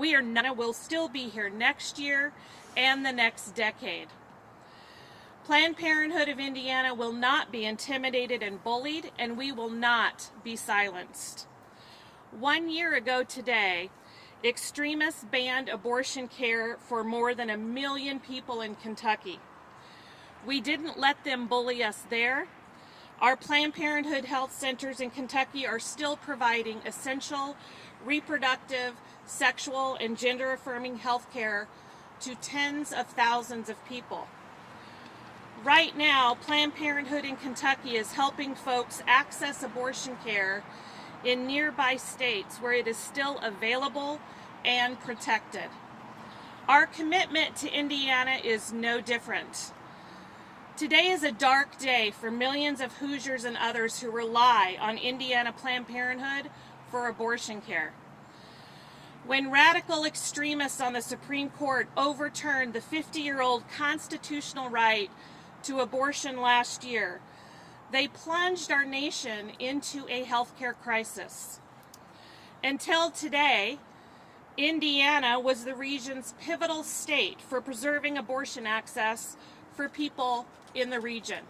will still be here next year and the next decade. Planned Parenthood of Indiana will not be intimidated and bullied, and we will not be silenced. 1 year ago today, extremists banned abortion care for more than 1 million people in Kentucky. We didn't let them bully us there. Our Planned Parenthood health centers in Kentucky are still providing essential reproductive, sexual, and gender-affirming health care to tens of thousands of people. Right now, Planned Parenthood in Kentucky is helping folks access abortion care in nearby states where it is still available and protected. Our commitment to Indiana is no different. Today is a dark day for millions of Hoosiers and others who rely on Indiana Planned Parenthood for abortion care. When radical extremists on the Supreme Court overturned the 50-year-old constitutional right to abortion last year, they plunged our nation into a healthcare crisis. Until today, Indiana was the region's pivotal state for preserving abortion access for people in the region.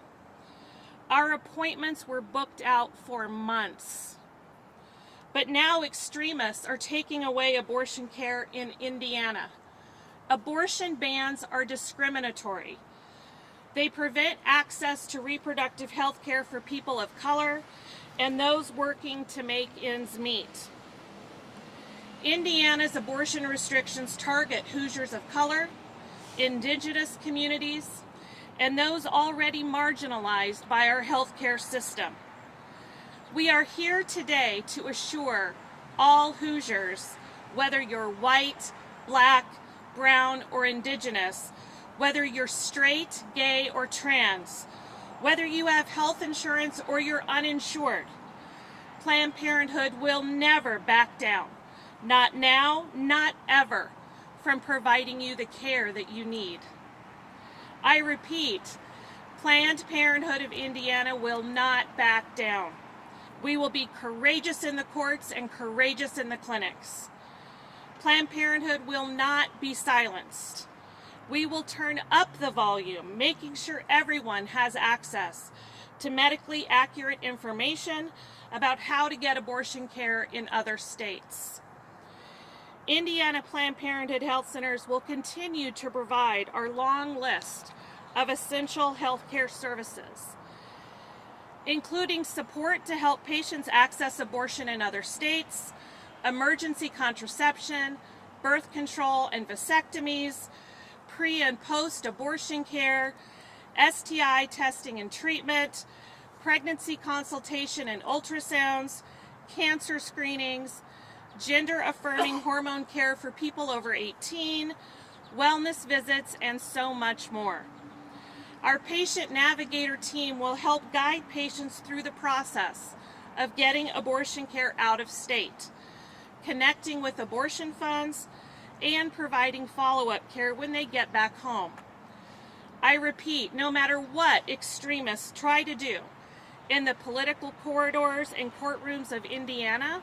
Our appointments were booked out for months. But now extremists are taking away abortion care in Indiana. Abortion bans are discriminatory. They prevent access to reproductive health care for people of color and those working to make ends meet. Indiana's abortion restrictions target Hoosiers of color, indigenous communities, and those already marginalized by our healthcare system. We are here today to assure all Hoosiers, whether you're white, black, brown, or indigenous, whether you're straight, gay, or trans, whether you have health insurance or you're uninsured, Planned Parenthood will never back down, not now, not ever, from providing you the care that you need. I repeat, Planned Parenthood of Indiana will not back down. We will be courageous in the courts and courageous in the clinics. Planned Parenthood will not be silenced. We will turn up the volume, making sure everyone has access to medically accurate information about how to get abortion care in other states. Indiana Planned Parenthood Health Centers will continue to provide our long list of essential health care services, including support to help patients access abortion in other states, emergency contraception, birth control and vasectomies, pre- and post-abortion care, STI testing and treatment, pregnancy consultation and ultrasounds, cancer screenings, gender-affirming hormone care for people over 18, wellness visits, and so much more. Our patient navigator team will help guide patients through the process of getting abortion care out of state, connecting with abortion funds, and providing follow-up care when they get back home. I repeat, no matter what extremists try to do in the political corridors and courtrooms of Indiana,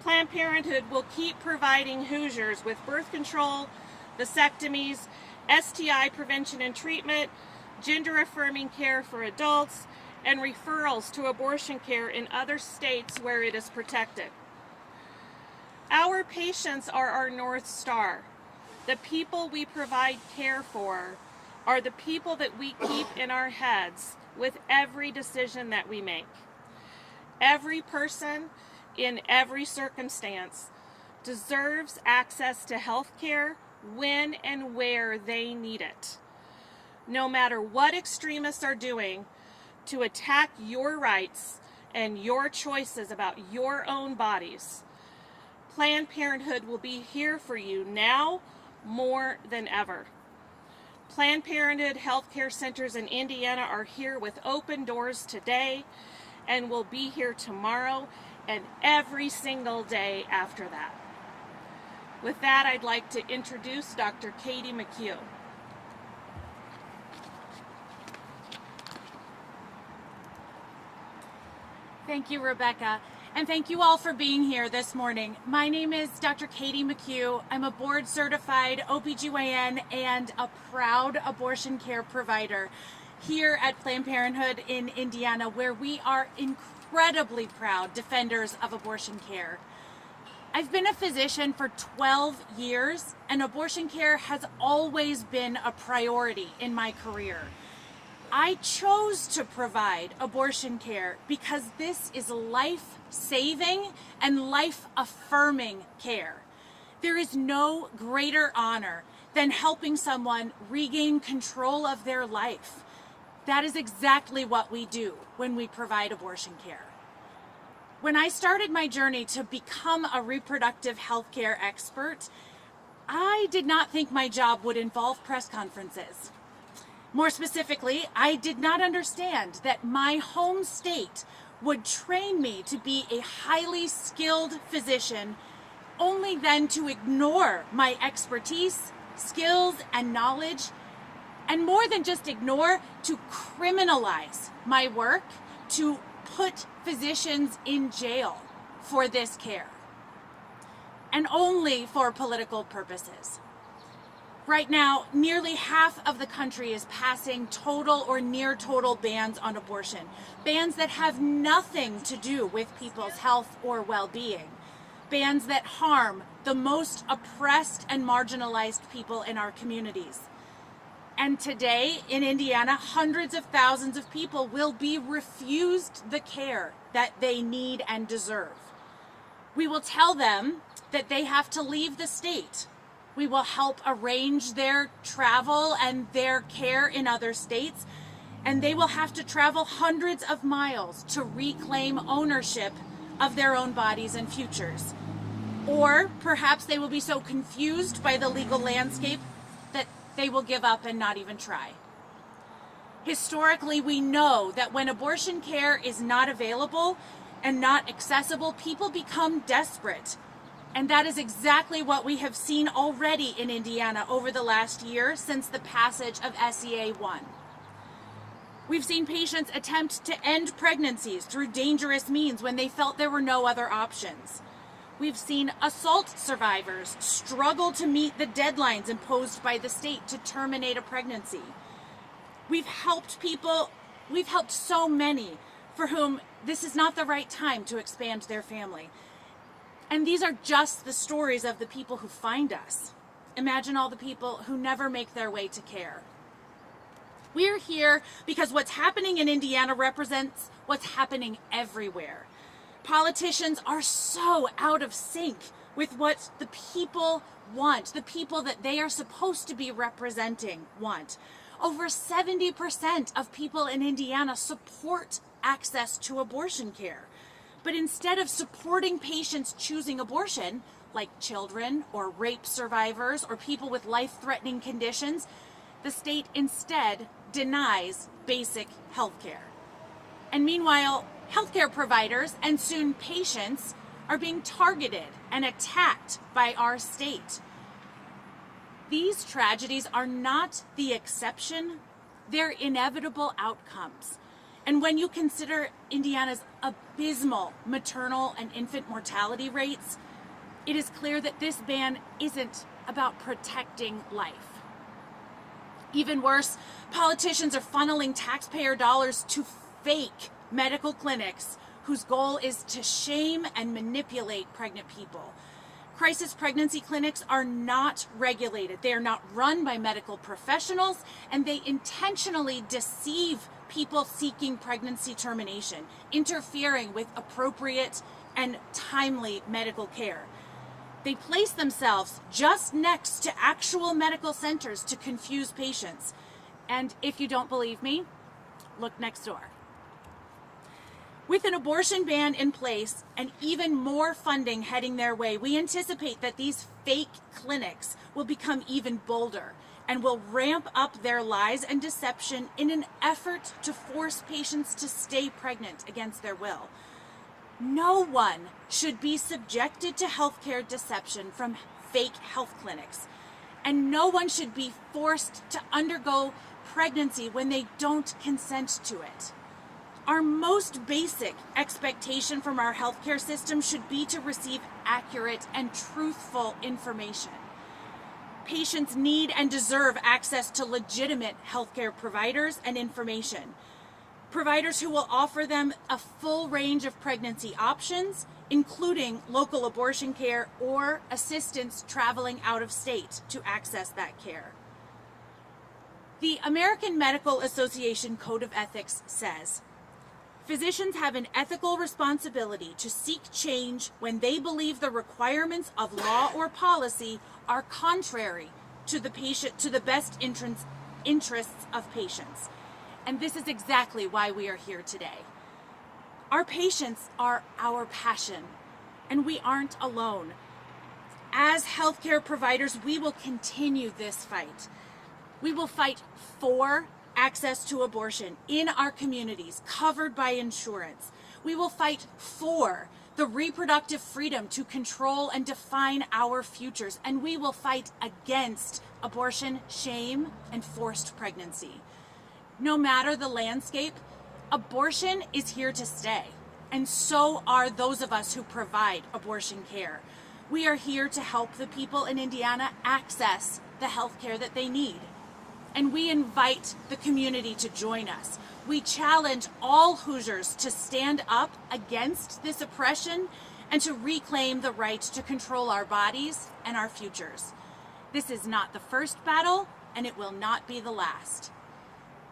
Planned Parenthood will keep providing Hoosiers with birth control, vasectomies, STI prevention and treatment, gender-affirming care for adults, and referrals to abortion care in other states where it is protected. Our patients are our North Star. The people we provide care for are the people that we keep in our heads with every decision that we make. Every person in every circumstance deserves access to health care when and where they need it. No matter what extremists are doing to attack your rights and your choices about your own bodies, Planned Parenthood will be here for you now more than ever. Planned Parenthood healthcare centers in Indiana are here with open doors today and will be here tomorrow and every single day after that. With that, I'd like to introduce Dr. Katie McHugh. Thank you, Rebecca. And thank you all for being here this morning. My name is Dr. Katie McHugh. I'm a board certified OBGYN and a proud abortion care provider here at Planned Parenthood in Indiana, where we are incredibly proud defenders of abortion care. I've been a physician for 12 years, and abortion care has always been a priority in my career. I chose to provide abortion care because this is life-saving and life-affirming care. There is no greater honor than helping someone regain control of their life. That is exactly what we do when we provide abortion care. When I started my journey to become a reproductive health care expert, I did not think my job would involve press conferences. More specifically, I did not understand that my home state would train me to be a highly skilled physician, only then to ignore my expertise, skills, and knowledge, and more than just ignore, to criminalize my work, to put physicians in jail for this care, and only for political purposes. Right now, nearly half of the country is passing total or near total bans on abortion. Bans that have nothing to do with people's health or well-being. Bans that harm the most oppressed and marginalized people in our communities. And today, in Indiana, hundreds of thousands of people will be refused the care that they need and deserve. We will tell them that they have to leave the state. We will help arrange their travel and their care in other states, and they will have to travel hundreds of miles to reclaim ownership of their own bodies and futures. Or perhaps they will be so confused by the legal landscape that they will give up and not even try. Historically, we know that when abortion care is not available and not accessible, people become desperate. And that is exactly what we have seen already in Indiana over the last year since the passage of SEA 1. We've seen patients attempt to end pregnancies through dangerous means when they felt there were no other options. We've seen assault survivors struggle to meet the deadlines imposed by the state to terminate a pregnancy. We've helped so many for whom this is not the right time to expand their family. And these are just the stories of the people who find us. Imagine all the people who never make their way to care. We're here because what's happening in Indiana represents what's happening everywhere. Politicians are so out of sync with what the people want, the people that they are supposed to be representing want. Over 70% of people in Indiana support access to abortion care. But instead of supporting patients choosing abortion, like children or rape survivors or people with life-threatening conditions, the state instead denies basic health care. And meanwhile, healthcare providers and soon patients are being targeted and attacked by our state. These tragedies are not the exception, they're inevitable outcomes. And when you consider Indiana's abysmal maternal and infant mortality rates, it is clear that this ban isn't about protecting life. Even worse, politicians are funneling taxpayer dollars to fake medical clinics whose goal is to shame and manipulate pregnant people. Crisis pregnancy clinics are not regulated. They are not run by medical professionals, and they intentionally deceive people seeking pregnancy termination, interfering with appropriate and timely medical care. They place themselves just next to actual medical centers to confuse patients. And if you don't believe me, look next door. With an abortion ban in place and even more funding heading their way, we anticipate that these fake clinics will become even bolder and will ramp up their lies and deception in an effort to force patients to stay pregnant against their will. No one should be subjected to healthcare deception from fake health clinics, and no one should be forced to undergo pregnancy when they don't consent to it. Our most basic expectation from our healthcare system should be to receive accurate and truthful information. Patients need and deserve access to legitimate healthcare providers and information. Providers who will offer them a full range of pregnancy options, including local abortion care or assistance traveling out of state to access that care. The American Medical Association Code of Ethics says, physicians have an ethical responsibility to seek change when they believe the requirements of law or policy are contrary to the best interests of patients. And this is exactly why we are here today. Our patients are our passion, and we aren't alone. As healthcare providers, we will continue this fight. We will fight for access to abortion in our communities covered by insurance. We will fight for the reproductive freedom to control and define our futures, and we will fight against abortion, shame, and forced pregnancy. No matter the landscape, abortion is here to stay, and so are those of us who provide abortion care. We are here to help the people in Indiana access the health care that they need. And we invite the community to join us. We challenge all Hoosiers to stand up against this oppression and to reclaim the right to control our bodies and our futures. This is not the first battle, and it will not be the last.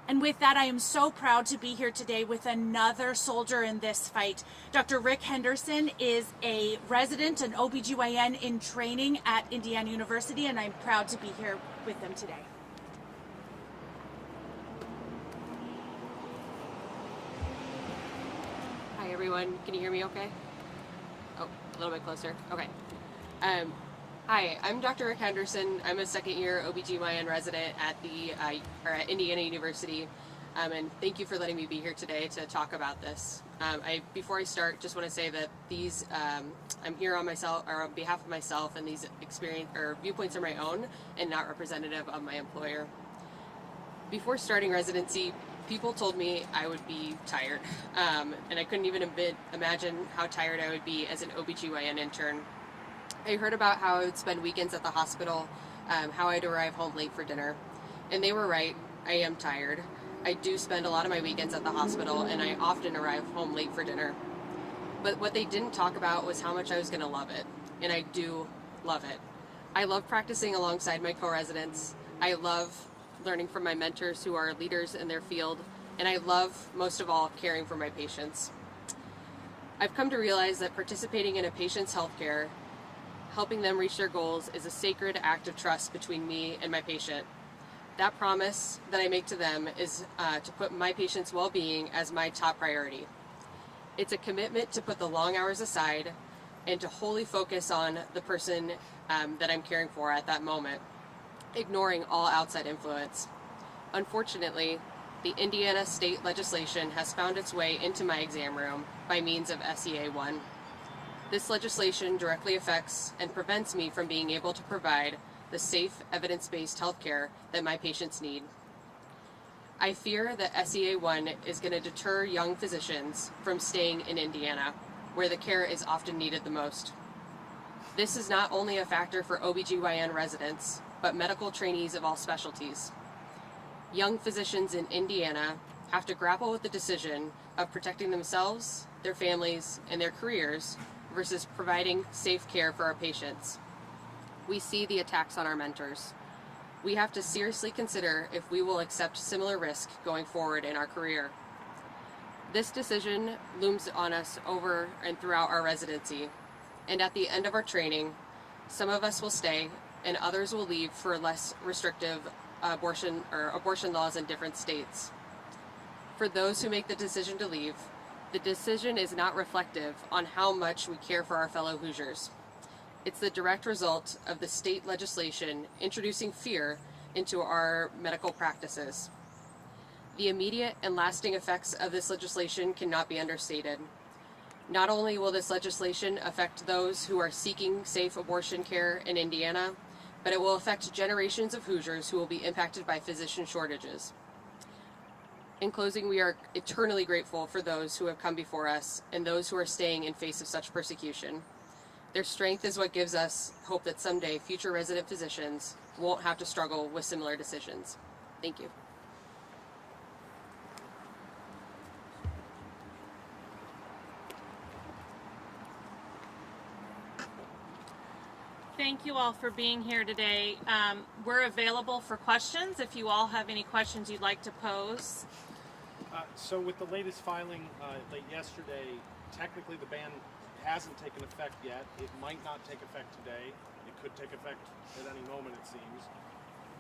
And with that, I am so proud to be here today with another soldier in this fight. Dr. Rick Henderson is a resident, an OBGYN in training at Indiana University, and I'm proud to be here with them today. Hi everyone, can you hear me okay? Oh, a little bit closer, okay. Hi, I'm Dr. Rick Henderson. I'm a second year OBGYN resident at at Indiana University, and thank you for letting me be here today to talk about this. Before I start, just want to say that I'm here on behalf of myself, and these viewpoints are my own and not representative of my employer. Before starting residency, people told me I would be tired, and I couldn't even imagine how tired I would be as an OBGYN intern. I heard about how I would spend weekends at the hospital, how I'd arrive home late for dinner, and they were right. I am tired. I do spend a lot of my weekends at the hospital, and I often arrive home late for dinner. But what they didn't talk about was how much I was going to love it, and I do love it. I love practicing alongside my co-residents. I love learning from my mentors who are leaders in their field, and I love, most of all, caring for my patients. I've come to realize that participating in a patient's healthcare, helping them reach their goals, is a sacred act of trust between me and my patient. That promise that I make to them is to put my patient's well-being as my top priority. It's a commitment to put the long hours aside and to wholly focus on the person that I'm caring for at that moment, ignoring all outside influence. Unfortunately, the Indiana state legislation has found its way into my exam room by means of SEA 1. This legislation directly affects and prevents me from being able to provide the safe, evidence-based healthcare that my patients need. I fear that SEA 1 is going to deter young physicians from staying in Indiana, where the care is often needed the most. This is not only a factor for OBGYN residents, but medical trainees of all specialties. Young physicians in Indiana have to grapple with the decision of protecting themselves, their families, and their careers versus providing safe care for our patients. We see the attacks on our mentors. We have to seriously consider if we will accept similar risk going forward in our career. This decision looms on us over and throughout our residency, and at the end of our training, some of us will stay and others will leave for less restrictive abortion laws in different states. For those who make the decision to leave, the decision is not reflective on how much we care for our fellow Hoosiers. It's the direct result of the state legislation introducing fear into our medical practices. The immediate and lasting effects of this legislation cannot be understated. Not only will this legislation affect those who are seeking safe abortion care in Indiana, but it will affect generations of Hoosiers who will be impacted by physician shortages. In closing, we are eternally grateful for those who have come before us and those who are staying in face of such persecution. Their strength is what gives us hope that someday future resident physicians won't have to struggle with similar decisions. Thank you. Thank you all for being here today. We're available for questions if you all have any questions you'd like to pose. So with the latest filing late yesterday, technically the ban hasn't taken effect yet. It might not take effect today. It could take effect at any moment, it seems.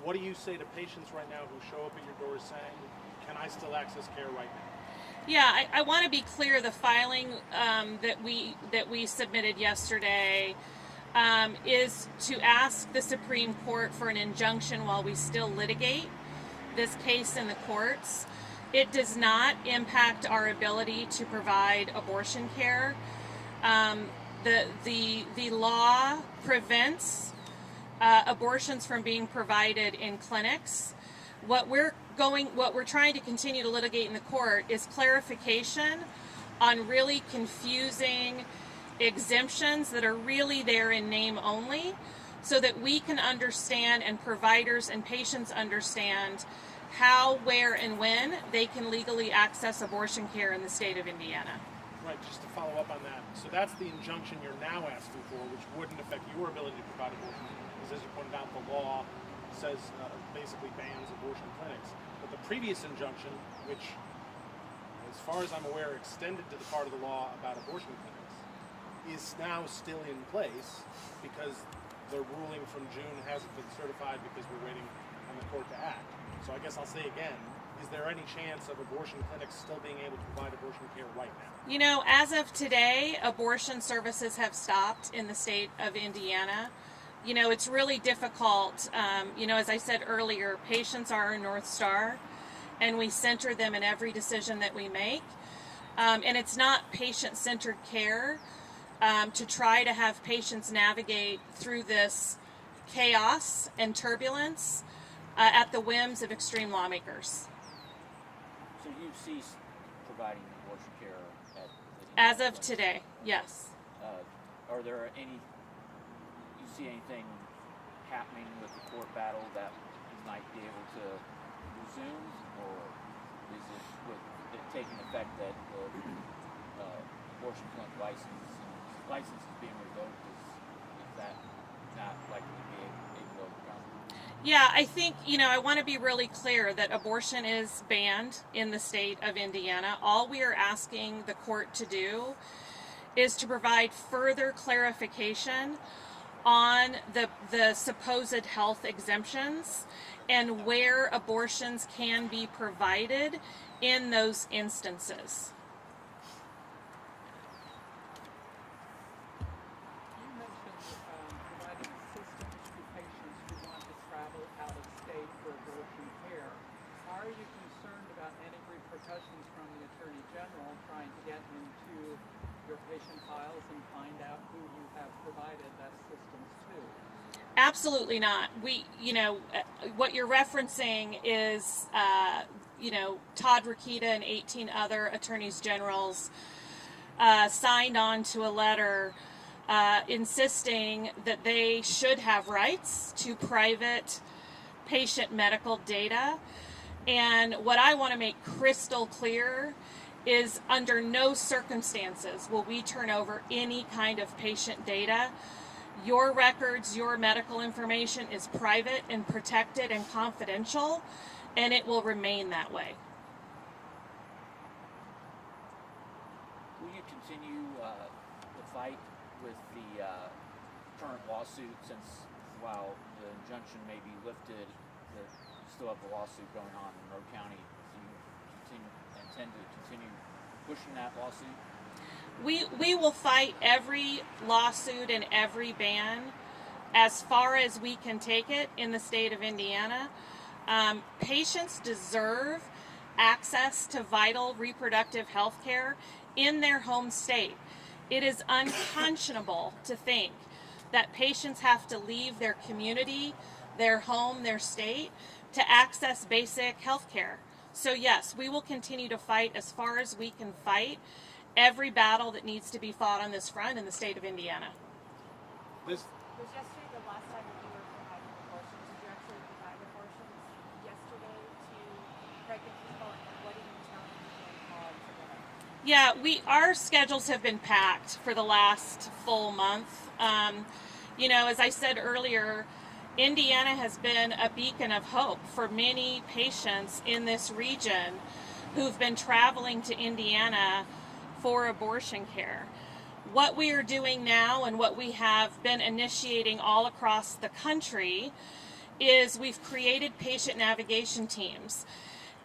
What do you say to patients right now who show up at your doors saying, can I still access care right now? Yeah, I want to be clear. The filing that we submitted yesterday is to ask the Supreme Court for an injunction while we still litigate this case in the courts. It does not impact our ability to provide abortion care. The law prevents abortions from being provided in clinics. What we're trying to continue to litigate in the court is clarification on really confusing exemptions that are really there in name only, so that we can understand and providers and patients understand how, where, and when they can legally access abortion care in the state of Indiana. Right, just to follow up on that. So that's the injunction you're now asking for, which wouldn't affect your ability to provide abortion, because as you pointed out, the law says basically bans abortion clinics. But the previous injunction, which, as far as I'm aware, extended to the part of the law about abortion clinics, is now still in place because the ruling from June hasn't been certified because we're waiting on the court to act. So I guess I'll say again, is there any chance of abortion clinics still being able to provide abortion care right now? You know, as of today, abortion services have stopped in the state of Indiana. You know, it's really difficult. As I said earlier, patients are our North Star, and we center them in every decision that we make. And it's not patient-centered care to try to have patients navigate through this chaos and turbulence at the whims of extreme lawmakers. So you've ceased providing abortion care As of today, yes. Are there you see anything happening with the court battle that you might be able to resume, or is it with it taking effect that the abortion clinic license is being revoked? Is that not likely to be able to overcome? Yeah, I think, I want to be really clear that abortion is banned in the state of Indiana. All we are asking the court to do is to provide further clarification on the supposed health exemptions and where abortions can be provided in those instances. From the Attorney General trying to get into your patient files and find out who you have provided that assistance to? Absolutely not. What you're referencing is, Todd Rokita and 18 other attorneys generals signed on to a letter insisting that they should have rights to private patient medical data. And what I want to make crystal clear is under no circumstances will we turn over any kind of patient data. Your records, your medical information is private and protected and confidential, and it will remain that way. Will you continue the fight with the current lawsuit, since while the injunction may be lifted, you still have the lawsuit going on in Monroe County? Do you intend to continue pushing that lawsuit? We will fight every lawsuit and every ban as far as we can take it in the state of Indiana. Patients deserve access to vital reproductive health care in their home state. It is unconscionable to think that patients have to leave their community, their home, their state to access basic health care. So yes, we will continue to fight as far as we can fight every battle that needs to be fought on this front in the state of Indiana. This, Was yesterday the last time that you were providing abortions? Did you actually provide abortions yesterday to pregnant people? And what did you tell them today? Yeah, our schedules have been packed for the last full month. You know, as I said earlier, Indiana has been a beacon of hope for many patients in this region who've been traveling to Indiana for abortion care. What we are doing now and what we have been initiating all across the country is we've created patient navigation teams,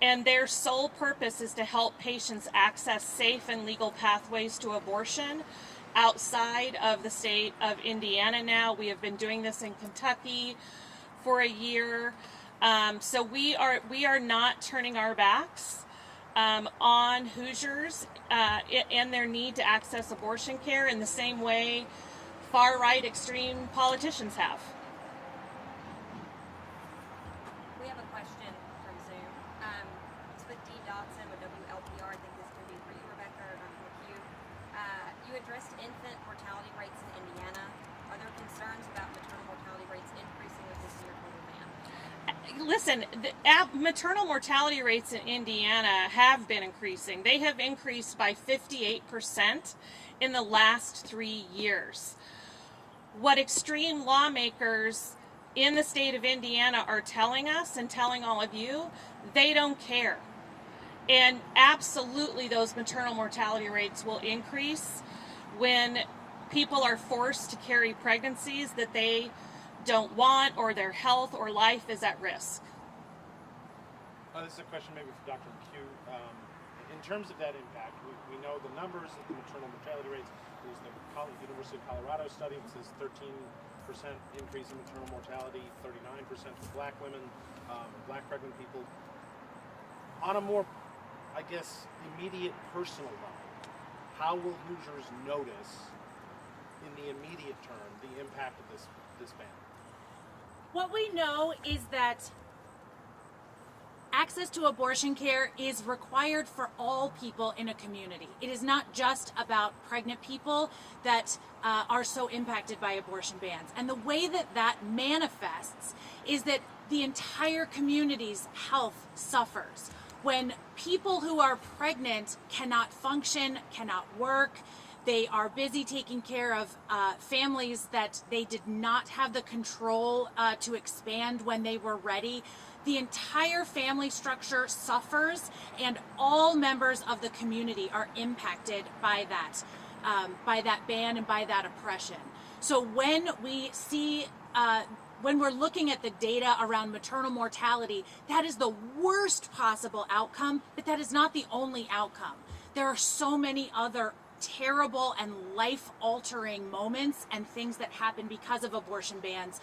and their sole purpose is to help patients access safe and legal pathways to abortion outside of the state of Indiana now. We have been doing this in Kentucky for a year. So we are not turning our backs on Hoosiers and their need to access abortion care in the same way far-right extreme politicians have. We have a question from Zoom. It's with Dean Dodson with WLPR. I think this can be for you, Rebecca, or Dr. McHugh. You addressed infant mortality rates in Indiana. Are there concerns about maternal mortality rates increasing with this year total ban? Listen, maternal mortality rates in Indiana have been increasing. They have increased by 58% in the last 3 years. What extreme lawmakers in the state of Indiana are telling us and telling all of you, they don't care. And absolutely those maternal mortality rates will increase when people are forced to carry pregnancies that they don't want, or their health or life is at risk. this is a question maybe for Dr. McHugh. In terms of that impact, we know the numbers of the maternal mortality rates. There's the University of Colorado study that says 13% increase in maternal mortality, 39% for black women, black pregnant people. On a more, I guess, immediate personal level, how will Hoosiers notice in the immediate term the impact of this ban? What we know is that access to abortion care is required for all people in a community. It is not just about pregnant people that are so impacted by abortion bans. And the way that that manifests is that the entire community's health suffers. When people who are pregnant cannot function, cannot work, they are busy taking care of families that they did not have the control to expand when they were ready. The entire family structure suffers, and all members of the community are impacted by that ban and by that oppression. So when we see, when we're looking at the data around maternal mortality, that is the worst possible outcome, but that is not the only outcome. There are so many other terrible and life-altering moments and things that happen because of abortion bans,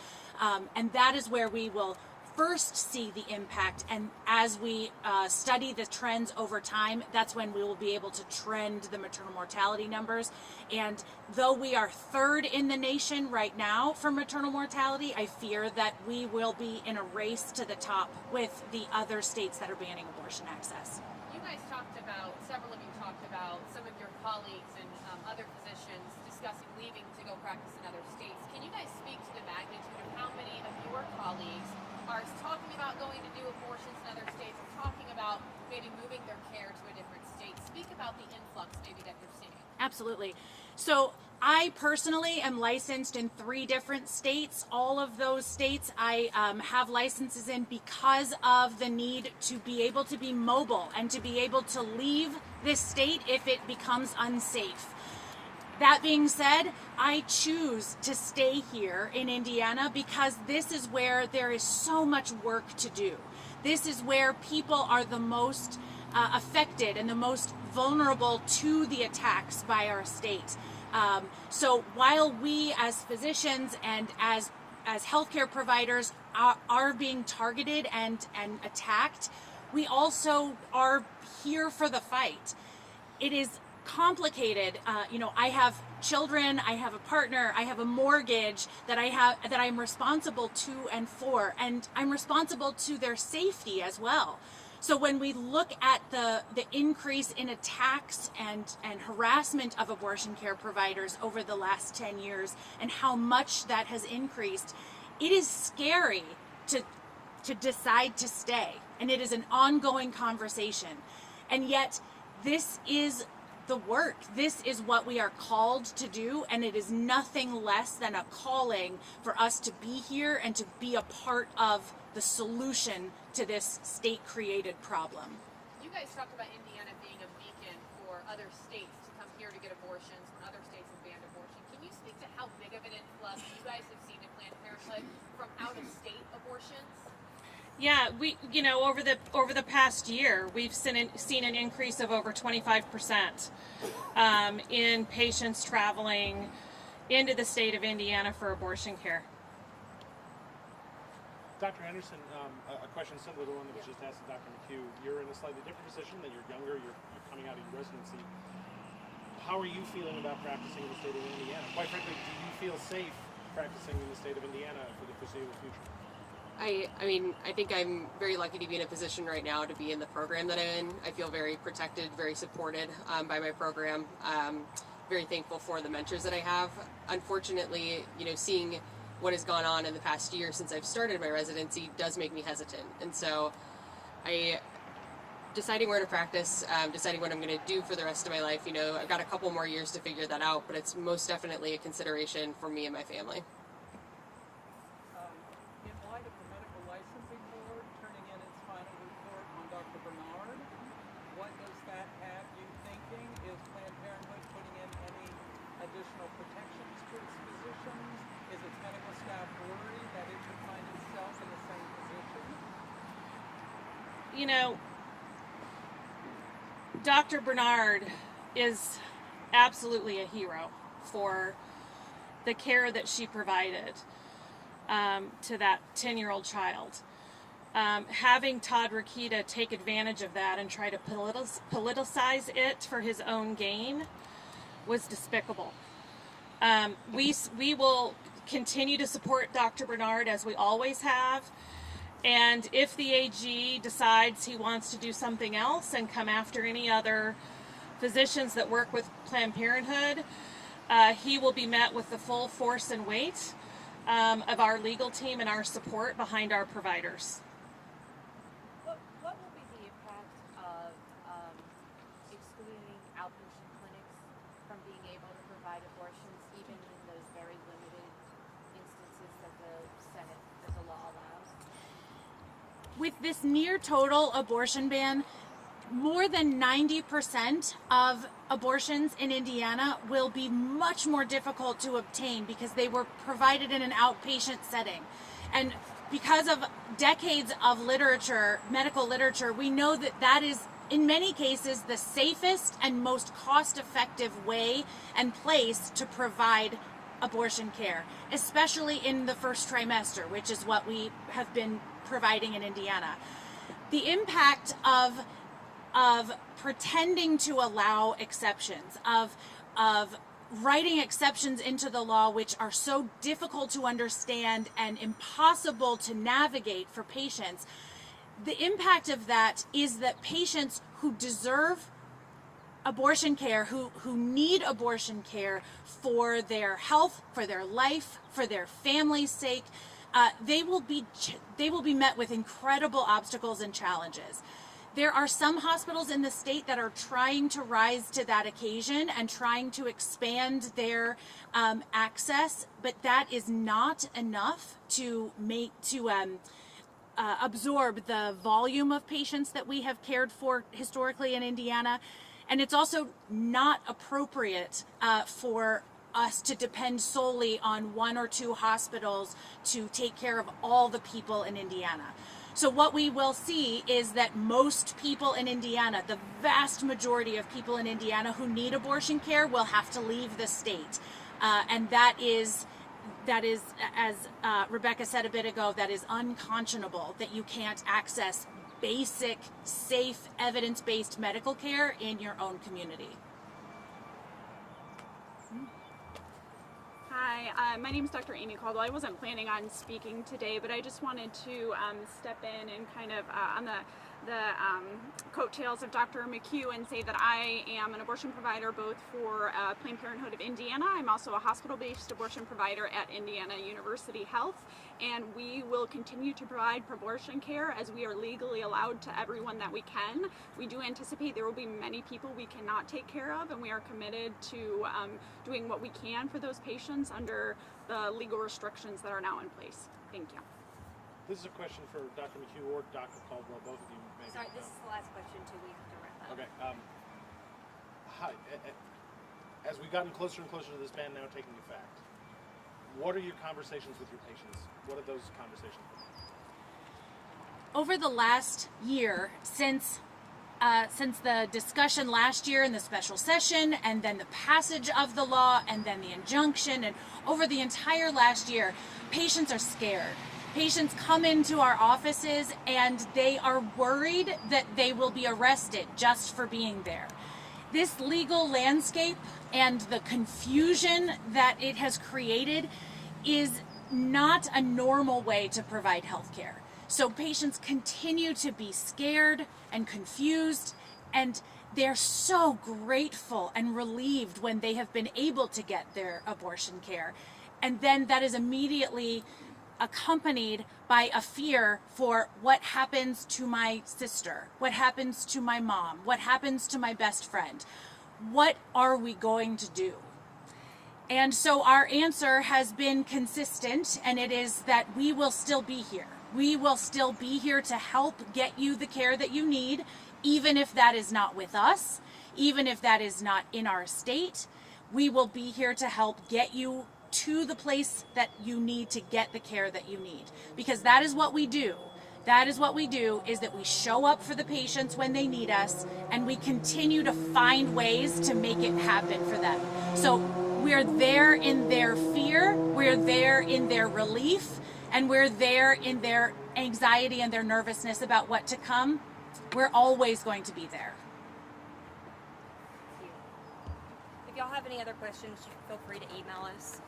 and that is where we will first see the impact. And as we study the trends over time, that's when we will be able to trend the maternal mortality numbers. And though we are third in the nation right now for maternal mortality, I fear that we will be in a race to the top with the other states that are banning abortion access. You guys talked about, several of you talked about some of your colleagues and other physicians discussing leaving to go practice in other states. Can you guys speak to the magnitude of how many of your colleagues are talking about going to do abortions in other states, or talking about maybe moving their care to a different state? Speak about the influx maybe that you're seeing. Absolutely. So I personally am licensed in 3 different states. All of those states I have licenses in because of the need to be able to be mobile and to be able to leave this state if it becomes unsafe. That being said, I choose to stay here in Indiana because this is where there is so much work to do. This is where people are the most affected and the most vulnerable to the attacks by our state. So while we as physicians and as healthcare providers are being targeted and attacked, we also are here for the fight. It is complicated. I have children, I have a partner, I have a mortgage that I'm responsible to and for, and I'm responsible to their safety as well. So when we look at the increase in attacks and harassment of abortion care providers over the last 10 years and how much that has increased, it is scary to decide to stay. And it is an ongoing conversation. And yet this is the work. This is what we are called to do, and it is nothing less than a calling for us to be here and to be a part of the solution to this state-created problem. You guys talked about Indiana being a beacon for other states to come here to get abortions when other states have banned abortion. Can you speak to how big of an influx you guys have seen in Planned Parenthood from out-of-state abortions? Yeah, we, over the past year, we've seen an increase of over 25% in patients traveling into the state of Indiana for abortion care. Dr. Anderson, a question similar to the one that was just asked to Dr. McHugh. You're in a slightly different position, that you're younger, you're coming out of your residency. How are you feeling about practicing in the state of Indiana? Quite frankly, do you feel safe practicing in the state of Indiana for the foreseeable future? I mean, I think I'm very lucky to be in a position right now to be in the program that I'm in. I feel very protected, very supported by my program. Very thankful for the mentors that I have. Unfortunately, seeing what has gone on in the past year since I've started my residency does make me hesitant. And so deciding where to practice, deciding what I'm going to do for the rest of my life, I've got a couple more years to figure that out, but it's most definitely a consideration for me and my family. In light of the Medical Licensing Board turning in its final report on Dr. Bernard, what does that have you thinking? Is Planned Parenthood putting in any additional protections to its physicians? Is its medical staff worried that it could find itself in the same position? Dr. Bernard is absolutely a hero for the care that she provided to that 10-year-old child. Having Todd Rokita take advantage of that and try to politicize it for his own gain was despicable. We will continue to support Dr. Bernard as we always have. And if the AG decides he wants to do something else and come after any other physicians that work with Planned Parenthood, he will be met with the full force and weight of our legal team and our support behind our providers. What will be the impact of excluding outpatient clinics from being able to provide abortions, even in those very limited instances that the law allows? With this near total abortion ban, more than 90% of abortions in Indiana will be much more difficult to obtain because they were provided in an outpatient setting. And because of decades of literature, medical literature, we know that that is, in many cases, the safest and most cost-effective way and place to provide abortion care, especially in the first trimester, which is what we have been providing in Indiana. The impact of pretending to allow exceptions, of writing exceptions into the law which are so difficult to understand and impossible to navigate for patients, the impact of that is that patients who deserve abortion care, who need abortion care for their health, for their life, for their family's sake, they will be met with incredible obstacles and challenges. There are some hospitals in the state that are trying to rise to that occasion and trying to expand their access, but that is not enough to absorb the volume of patients that we have cared for historically in Indiana. And it's also not appropriate for us to depend solely on one or two hospitals to take care of all the people in Indiana. So what we will see is that most people in Indiana, the vast majority of people in Indiana who need abortion care, will have to leave the state. And that is, as Rebecca said a bit ago, that is unconscionable, that you can't access basic, safe, evidence-based medical care in your own community. Hi, my name is Dr. Amy Caldwell. I wasn't planning on speaking today, but I just wanted to step in and kind of on the the coattails of Dr. McHugh and say that I am an abortion provider both for Planned Parenthood of Indiana. I'm also a hospital-based abortion provider at Indiana University Health, and we will continue to provide abortion care as we are legally allowed to everyone that we can. We do anticipate there will be many people we cannot take care of, and we are committed to doing what we can for those patients under the legal restrictions that are now in place. Thank you. This is a question for Dr. McHugh or Dr. Caldwell, both of you. Maybe. Sorry, this is the last question too. We have to wrap up. Okay. Hi. As we've gotten closer and closer to this ban now taking effect, what are your conversations with your patients? What are those conversations with? Over the last year, since the discussion last year in the special session, and then the passage of the law, and then the injunction, and over the entire last year, patients are scared. Patients come into our offices and they are worried that they will be arrested just for being there. This legal landscape and the confusion that it has created is not a normal way to provide health care. So patients continue to be scared and confused, and they're so grateful and relieved when they have been able to get their abortion care. And then that is immediately accompanied by a fear for what happens to my sister, what happens to my mom, what happens to my best friend. What are we going to do? And so our answer has been consistent, and it is that we will still be here. We will still be here to help get you the care that you need, even if that is not with us, even if that is not in our state. We will be here to help get you to the place that you need to get the care that you need, because that is what we do. That is what we do, is that we show up for the patients when they need us, and we continue to find ways to make it happen for them. So we're there in their fear, we're there in their relief, and we're there in their anxiety and their nervousness about what to come. We're always going to be there. Thank you. If y'all have any other questions, feel free to email us.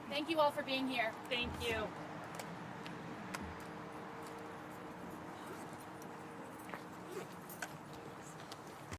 Thank you all for being here. Thank you.